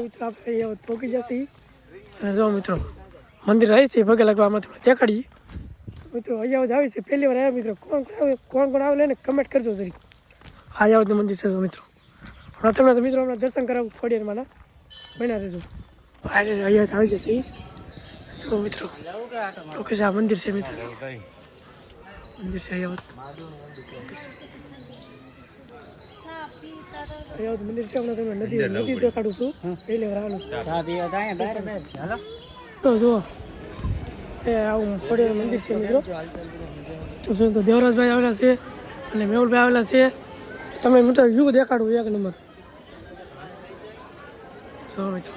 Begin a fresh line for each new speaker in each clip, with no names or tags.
મિત્રો આપણે અહીંયા પહોંચી જશે અને જો મિત્રો મંદિર આવી છે પગે લાગવામાં તમને દેખાડીએ મિત્રો. અહીંયા જ આવી છે પહેલી વાર આવ્યા મિત્રો. કોણ આવે ને કમેન્ટ કરજો જરી. અહીંયા મંદિર છે મિત્રો. હમણાં તમને તો મિત્રો હમણાં દર્શન કરાવું ખોડિયારમાંના બન્યા રહેજો. અહીંયા જ આવી જશે શું મિત્રો. ઓકે આ મંદિર છે મિત્રો. મંદિર છે અહીંયા મંદિર છે. હમણાં તમને નદી દેખાડું છું. પહેલી વાર આવેલું તો જુઓ એ આવું ખોડિયાર મંદિર છે મિત્રો. તો દેવરાજભાઈ આવેલા છે અને મેહુલભાઈ આવેલા છે. તમે મિત્રો વ્યૂ દેખાડું એક નંબર. જો મિત્રો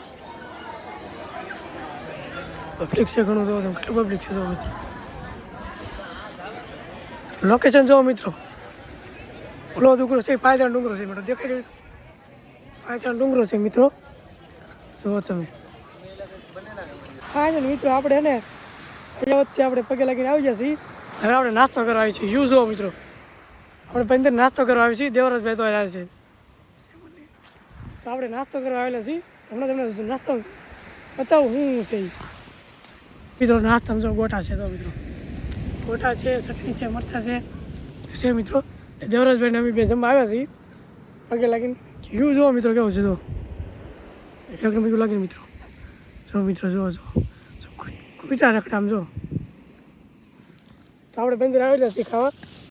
પબ્લિક છે ઘણું. જોવો તમે કેટલું પબ્લિક છે. જો મિત્રો લોકેશન જોવો મિત્રો. ઓલો ડુંગરો છે પાયથાણ ડુંગરો છે મિત્રો. દેખાઈ રહ્યું પાયથાણ ડુંગરો છે મિત્રો. જુઓ તમે હા ને મિત્રો આપણે ને અહીંયા વખતે આપણે પગે લાગીને આવી જશે. હવે આપણે નાસ્તો કરવા આવી છીએ. યુ જુઓ મિત્રો આપણે પંદર નાસ્તો કરવા આવી છીએ. દેવરાજભાઈ તો આવ્યા છે તો આપણે નાસ્તો કરવા આવેલા છીએ. હમણાં તમને નાસ્તો બતાવું શું છે મિત્રો. નાસ્તામાં જો ગોટા છે. તો મિત્રો ગોટા છે, ચટણી છે, મરચાં છે મિત્રો. દેવરાજભાઈને અમે બે જમવા આવ્યા છીએ પગે લાગીને. યુ જુઓ મિત્રો કેવું છે. જો એક બીજું લાગીને મિત્રો. જો મિત્રો જુઓ કુટા રખડામ જો. તો આપણે બંદર આવેલા છીએ ખાવા.